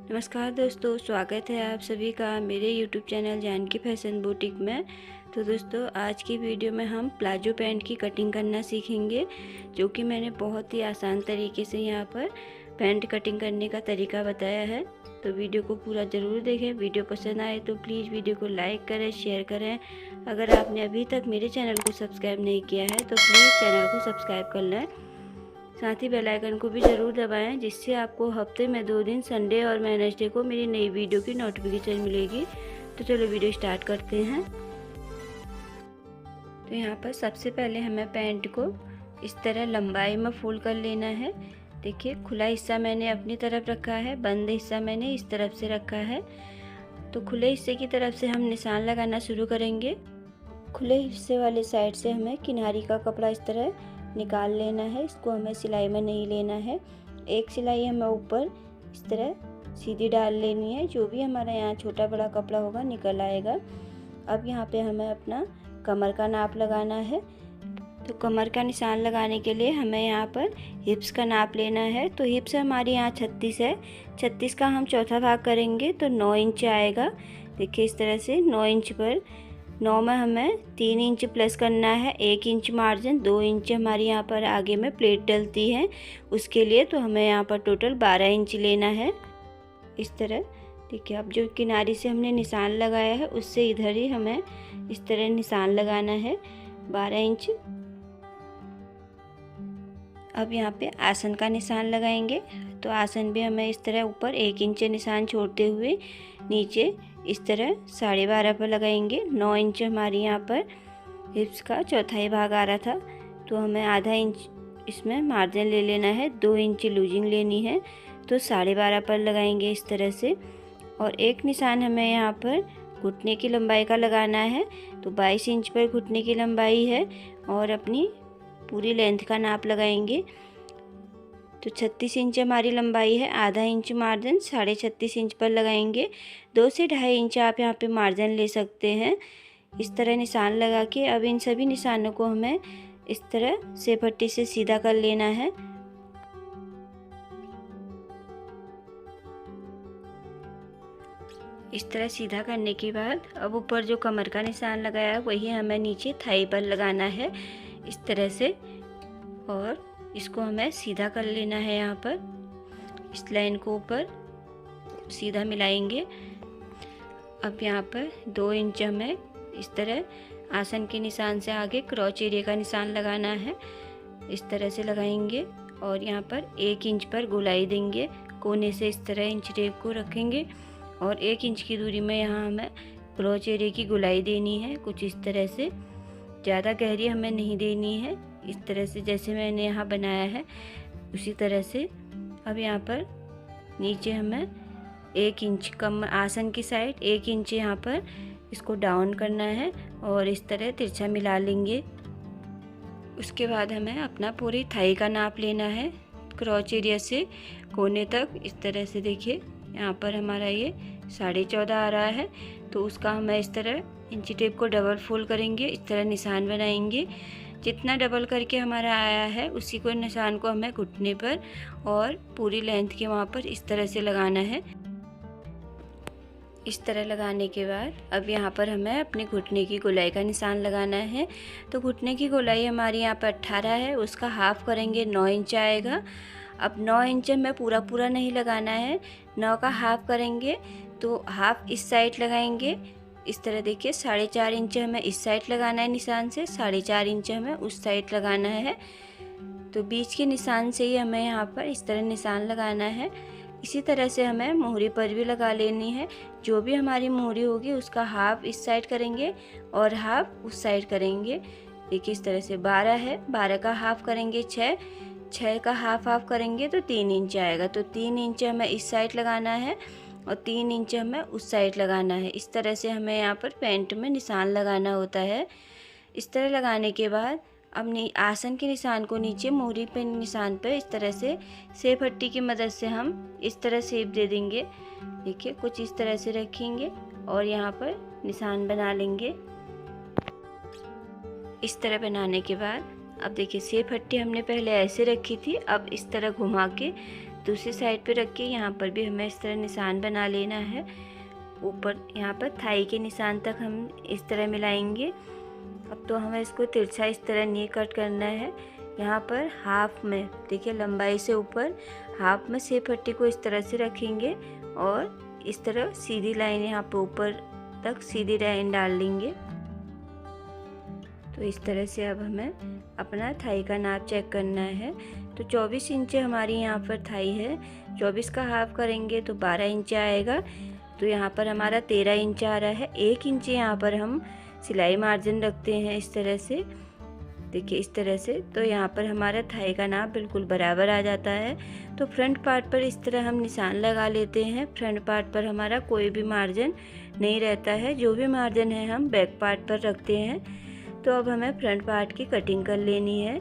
नमस्कार दोस्तों, स्वागत है आप सभी का मेरे YouTube channel Janki fashion boutique में। तो दोस्तों, आज की वीडियो में हम प्लाजो पैंट की कटिंग करना सीखेंगे, जो कि मैंने बहुत ही आसान तरीके से यहाँ पर पैंट कटिंग करने का तरीका बताया है। तो वीडियो को पूरा ज़रूर देखें। वीडियो पसंद आए तो प्लीज़ वीडियो को लाइक करें, शेयर करें। अगर आपने अभी तक मेरे चैनल को सब्सक्राइब नहीं किया है तो प्लीज़ चैनल को सब्सक्राइब कर लें। साथ ही बेल आइकन को भी ज़रूर दबाएं, जिससे आपको हफ्ते में 2 दिन संडे और वेडनेसडे को मेरी नई वीडियो की नोटिफिकेशन मिलेगी। तो चलो वीडियो स्टार्ट करते हैं। तो यहाँ पर सबसे पहले हमें पैंट को इस तरह लंबाई में फोल्ड कर लेना है। देखिए, खुला हिस्सा मैंने अपनी तरफ रखा है, बंद हिस्सा मैंने इस तरफ से रखा है। तो खुले हिस्से की तरफ से हम निशान लगाना शुरू करेंगे। खुले हिस्से वाले साइड से हमें किनारी का कपड़ा इस तरह निकाल लेना है। इसको हमें सिलाई में नहीं लेना है। एक सिलाई हमें ऊपर इस तरह सीधी डाल लेनी है। जो भी हमारा यहाँ छोटा बड़ा कपड़ा होगा निकल आएगा। अब यहाँ पे हमें अपना कमर का नाप लगाना है। तो कमर का निशान लगाने के लिए हमें यहाँ पर हिप्स का नाप लेना है। तो हिप्स हमारी यहाँ 36 है। 36 का हम चौथा भाग करेंगे तो 9 इंच आएगा। देखिए, इस तरह से 9 इंच पर 9 में हमें 3 इंच प्लस करना है, 1 इंच मार्जिन, 2 इंच हमारी यहाँ पर आगे में प्लेट डलती है उसके लिए। तो हमें यहाँ पर टोटल 12 इंच लेना है। इस तरह देखिए, अब जो किनारी से हमने निशान लगाया है उससे इधर ही हमें इस तरह निशान लगाना है 12 इंच। अब यहाँ पे आसन का निशान लगाएंगे। तो आसन भी हमें इस तरह ऊपर 1 इंच निशान छोड़ते हुए नीचे इस तरह 12.5 पर लगाएंगे। 9 इंच हमारी यहाँ पर हिप्स का चौथाई भाग आ रहा था, तो हमें आधा इंच इसमें मार्जिन ले लेना है, 2 इंच लूजिंग लेनी है। तो 12.5 पर लगाएंगे इस तरह से। और एक निशान हमें यहाँ पर घुटने की लंबाई का लगाना है। तो 22 इंच पर घुटने की लंबाई है और अपनी पूरी लेंथ का नाप लगाएंगे। तो 36 इंच हमारी लंबाई है, आधा इंच मार्जिन 36.5 इंच पर लगाएंगे। 2 से 2.5 इंच आप यहाँ पे मार्जिन ले सकते हैं। इस तरह निशान लगा के अब इन सभी निशानों को हमें इस तरह से पट्टी से सीधा कर लेना है। इस तरह सीधा करने के बाद अब ऊपर जो कमर का निशान लगाया है वही हमें नीचे थाई पर लगाना है इस तरह से, और इसको हमें सीधा कर लेना है। यहाँ पर इस लाइन को ऊपर सीधा मिलाएंगे। अब यहाँ पर 2 इंच हमें इस तरह आसन के निशान से आगे क्रॉच एरिया का निशान लगाना है। इस तरह से लगाएंगे और यहाँ पर 1 इंच पर गोलाई देंगे। कोने से इस तरह इंच टेप को रखेंगे और 1 इंच की दूरी में यहाँ हमें क्रॉच एरिया की गोलाई देनी है। कुछ इस तरह से, ज़्यादा गहरी हमें नहीं देनी है। इस तरह से जैसे मैंने यहाँ बनाया है उसी तरह से। अब यहाँ पर नीचे हमें 1 इंच कम आसन की साइड 1 इंच यहाँ पर इसको डाउन करना है और इस तरह तिरछा मिला लेंगे। उसके बाद हमें अपना पूरी थाई का नाप लेना है, क्रॉच एरिया से कोने तक। इस तरह से देखिए, यहाँ पर हमारा ये 14.5 आ रहा है। तो उसका हमें इस तरह इंची टेप को डबल फोल्ड करेंगे, इस तरह निशान बनाएंगे। जितना डबल करके हमारा आया है उसी को निशान को हमें घुटने पर और पूरी लेंथ के वहाँ पर इस तरह से लगाना है। इस तरह लगाने के बाद अब यहाँ पर हमें अपने घुटने की गोलाई का निशान लगाना है। तो घुटने की गोलाई हमारी यहाँ पर 18 है, उसका हाफ करेंगे 9 इंच आएगा। अब 9 इंच में पूरा पूरा नहीं लगाना है, 9 का हाफ करेंगे। तो हाफ इस साइड लगाएंगे इस तरह। देखिए, 4.5 इंच हमें इस साइड लगाना है निशान से, 4.5 इंच हमें उस साइड लगाना है। तो बीच के निशान से ही हमें यहाँ पर इस तरह निशान लगाना है। इसी तरह से हमें मोहरी पर भी लगा लेनी है। जो भी हमारी मोहरी होगी उसका हाफ इस साइड करेंगे और हाफ उस साइड करेंगे। देखिए, इस तरह से 12 है, 12 का हाफ करेंगे 6 का हाफ करेंगे तो 3 इंच आएगा। तो 3 इंच हमें इस साइड लगाना है और 3 इंच हमें उस साइड लगाना है। इस तरह से हमें यहाँ पर पैंट में निशान लगाना होता है। इस तरह लगाने के बाद अब आसन के निशान को नीचे मोहरी पे निशान पे इस तरह से सेब पट्टी की मदद से हम इस तरह शेप दे देंगे। देखिए, कुछ इस तरह से रखेंगे और यहाँ पर निशान बना लेंगे। इस तरह बनाने के बाद अब देखिए, सेब पट्टी हमने पहले ऐसे रखी थी, अब इस तरह घुमा के दूसरी साइड पे रख के यहाँ पर भी हमें इस तरह निशान बना लेना है। ऊपर यहाँ पर थाई के निशान तक हम इस तरह मिलाएंगे। अब तो हमें इसको तिरछा इस तरह नहीं कट करना है। यहाँ पर हाफ में देखिए लंबाई से ऊपर हाफ में सेब पट्टी को इस तरह से रखेंगे और इस तरह सीधी लाइन यहाँ पर ऊपर तक सीधी लाइन डाल लेंगे। तो इस तरह से अब हमें अपना थाई का नाप चेक करना है। तो 24 इंच हमारी यहाँ पर थाई है, 24 का हाफ करेंगे तो 12 इंच आएगा। तो यहाँ पर हमारा 13 इंच आ रहा है। 1 इंच यहाँ पर हम सिलाई मार्जिन रखते हैं इस तरह से, देखिए इस तरह से। तो यहाँ पर हमारा थाई का नाप बिल्कुल बराबर आ जाता है। तो फ्रंट पार्ट पर इस तरह हम निशान लगा लेते हैं। फ्रंट पार्ट पर हमारा कोई भी मार्जिन नहीं रहता है, जो भी मार्जिन है हम बैक पार्ट पर रखते हैं। तो अब हमें फ्रंट पार्ट की कटिंग कर लेनी है।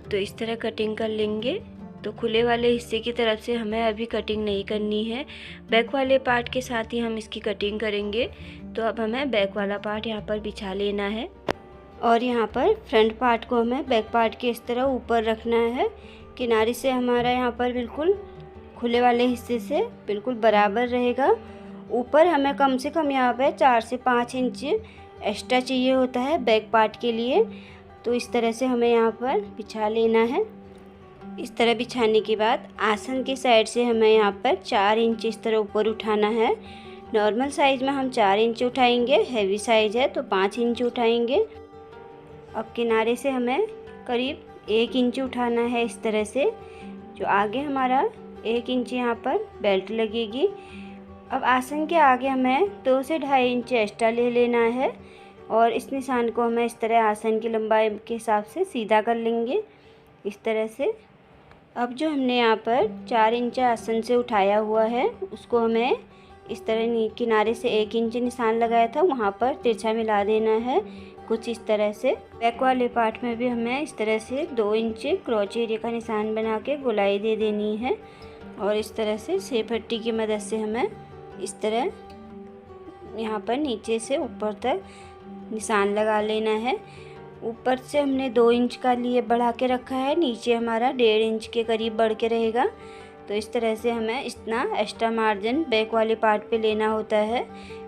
तो इस तरह कटिंग कर लेंगे। तो खुले वाले हिस्से की तरफ से हमें अभी कटिंग नहीं करनी है, बैक वाले पार्ट के साथ ही हम इसकी कटिंग करेंगे। तो अब हमें बैक वाला पार्ट यहाँ पर बिछा लेना है और यहाँ पर फ्रंट पार्ट को हमें बैक पार्ट के इस तरह ऊपर रखना है। किनारे से हमारा यहाँ पर बिल्कुल खुले वाले हिस्से से बिल्कुल बराबर रहेगा। ऊपर हमें कम से कम यहाँ पर 4 से 5 इंच एक्स्ट्रा चाहिए होता है बैक पार्ट के लिए। तो इस तरह से हमें यहाँ पर बिछा लेना है। इस तरह बिछाने के बाद आसन के साइड से हमें यहाँ पर 4 इंच इस तरह ऊपर उठाना है। नॉर्मल साइज़ में हम 4 इंच उठाएंगे, हैवी साइज़ है तो 5 इंच उठाएंगे। अब किनारे से हमें करीब 1 इंच उठाना है इस तरह से। जो आगे हमारा 1 इंच यहाँ पर बेल्ट लगेगी। अब आसन के आगे हमें 2 से 2.5 इंच एक्स्ट्रा ले लेना है और इस निशान को हमें इस तरह आसन की लंबाई के हिसाब से सीधा कर लेंगे इस तरह से। अब जो हमने यहाँ पर 4 इंच आसन से उठाया हुआ है उसको हमें इस तरह किनारे से 1 इंच निशान लगाया था वहाँ पर तिरछा मिला देना है कुछ इस तरह से। बैक वाले पार्ट में भी हमें इस तरह से 2 इंच क्रॉच एरिया का निशान बना के गोलाई दे देनी है और इस तरह से सेब पट्टी की मदद से हमें इस तरह यहाँ पर नीचे से ऊपर तक निशान लगा लेना है। ऊपर से हमने 2 इंच का लिए बढ़ा के रखा है, नीचे हमारा 1.5 इंच के करीब बढ़ के रहेगा। तो इस तरह से हमें इतना एक्स्ट्रा मार्जिन बैक वाले पार्ट पे लेना होता है।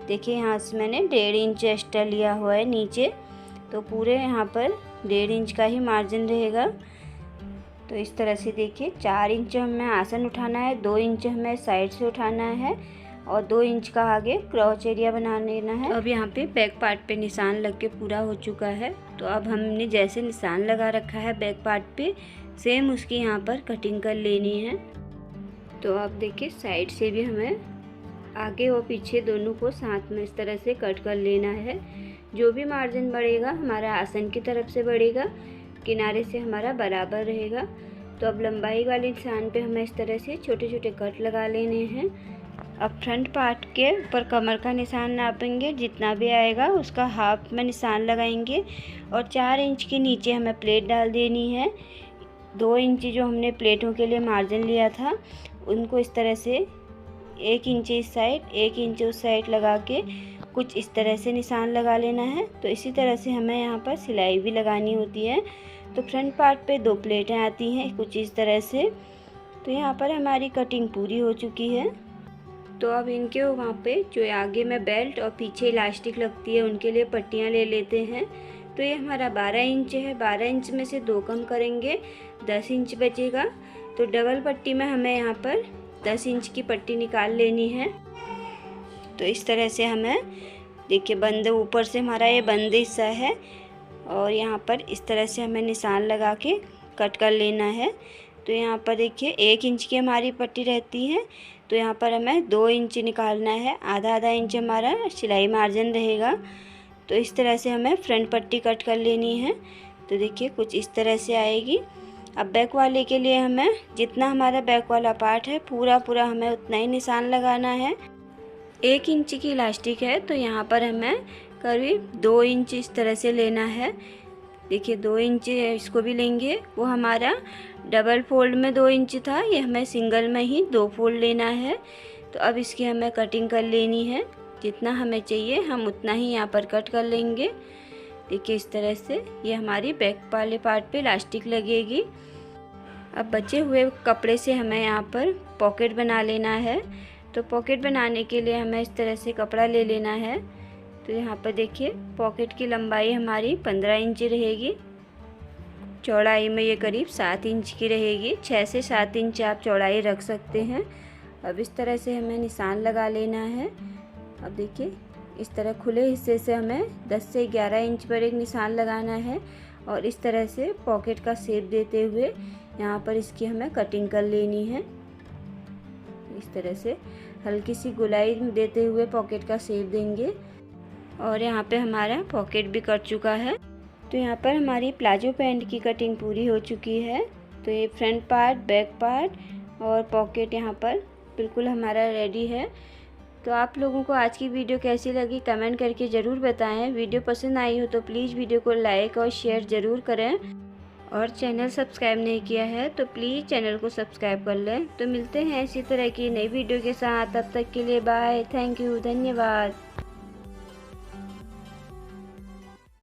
देखिए यहाँ से मैंने 1.5 इंच एक्स्ट्रा लिया हुआ है नीचे, तो पूरे यहाँ पर 1.5 इंच का ही मार्जिन रहेगा। तो इस तरह से देखिए 4 इंच हमें आसन उठाना है, 2 इंच हमें साइड से उठाना है और 2 इंच का आगे क्रॉच एरिया बना लेना है। अब यहाँ पे बैक पार्ट पे निशान लग के पूरा हो चुका है। तो अब हमने जैसे निशान लगा रखा है बैक पार्ट पे, सेम उसकी यहाँ पर कटिंग कर लेनी है। तो अब देखिए साइड से भी हमें आगे और पीछे दोनों को साथ में इस तरह से कट कर लेना है। जो भी मार्जिन बढ़ेगा हमारा आसन की तरफ से बढ़ेगा, किनारे से हमारा बराबर रहेगा। तो अब लंबाई वाले निशान पे हमें इस तरह से छोटे छोटे कट लगा लेने हैं। अब फ्रंट पार्ट के ऊपर कमर का निशान नापेंगे, जितना भी आएगा उसका हाफ में निशान लगाएंगे और 4 इंच के नीचे हमें प्लेट डाल देनी है। 2 इंच जो हमने प्लेटों के लिए मार्जिन लिया था उनको इस तरह से 1 इंच इस साइड 1 इंच उस साइड लगा के कुछ इस तरह से निशान लगा लेना है। तो इसी तरह से हमें यहाँ पर सिलाई भी लगानी होती है। तो फ्रंट पार्ट पे 2 प्लेटें आती हैं कुछ इस तरह से। तो यहाँ पर हमारी कटिंग पूरी हो चुकी है। तो अब इनके वहाँ पे जो आगे में बेल्ट और पीछे इलास्टिक लगती है उनके लिए पट्टियाँ ले लेते हैं। तो ये हमारा 12 इंच है, 12 इंच में से 2 कम करेंगे 10 इंच बचेगा। तो डबल पट्टी में हमें यहाँ पर 10 इंच की पट्टी निकाल लेनी है। तो इस तरह से हमें देखिए बंद ऊपर से हमारा ये बंद हिस्सा है और यहाँ पर इस तरह से हमें निशान लगा के कट कर लेना है। तो यहाँ पर देखिए 1 इंच की हमारी पट्टी रहती है, तो यहाँ पर हमें 2 इंच निकालना है, आधा आधा इंच हमारा सिलाई मार्जिन रहेगा। तो इस तरह से हमें फ्रंट पट्टी कट कर लेनी है। तो देखिए कुछ इस तरह से आएगी। अब बैक वाले के लिए हमें जितना हमारा बैक वाला पार्ट है पूरा हमें उतना ही निशान लगाना है। 1 इंच की इलास्टिक है तो यहाँ पर हमें करीब 2 इंच इस तरह से लेना है। देखिए 2 इंच इसको भी लेंगे, वो हमारा डबल फोल्ड में 2 इंच था, ये हमें सिंगल में ही 2 फोल्ड लेना है। तो अब इसकी हमें कटिंग कर लेनी है, जितना हमें चाहिए हम उतना ही यहाँ पर कट कर लेंगे। देखिए इस तरह से ये हमारी बैक वाले पार्ट पे इलास्टिक लगेगी। अब बचे हुए कपड़े से हमें यहाँ पर पॉकेट बना लेना है। तो पॉकेट बनाने के लिए हमें इस तरह से कपड़ा ले लेना है। तो यहाँ पर देखिए पॉकेट की लंबाई हमारी 15 इंच रहेगी, चौड़ाई में ये करीब 7 इंच की रहेगी। 6 से 7 इंच आप चौड़ाई रख सकते हैं। अब इस तरह से हमें निशान लगा लेना है। अब देखिए इस तरह खुले हिस्से से हमें 10 से 11 इंच पर एक निशान लगाना है और इस तरह से पॉकेट का शेप देते हुए यहाँ पर इसकी हमें कटिंग कर लेनी है। इस तरह से हल्की सी गोलाई देते हुए पॉकेट का शेप देंगे और यहाँ पे हमारा पॉकेट भी कट चुका है। तो यहाँ पर हमारी प्लाजो पैंट की कटिंग पूरी हो चुकी है। तो ये फ्रंट पार्ट, बैक पार्ट और पॉकेट यहाँ पर बिल्कुल हमारा रेडी है। तो आप लोगों को आज की वीडियो कैसी लगी कमेंट करके ज़रूर बताएं। वीडियो पसंद आई हो तो प्लीज़ वीडियो को लाइक और शेयर ज़रूर करें और चैनल सब्सक्राइब नहीं किया है तो प्लीज़ चैनल को सब्सक्राइब कर लें। तो मिलते हैं इसी तरह की नई वीडियो के साथ, तब तक के लिए बाय, थैंक यू, धन्यवाद।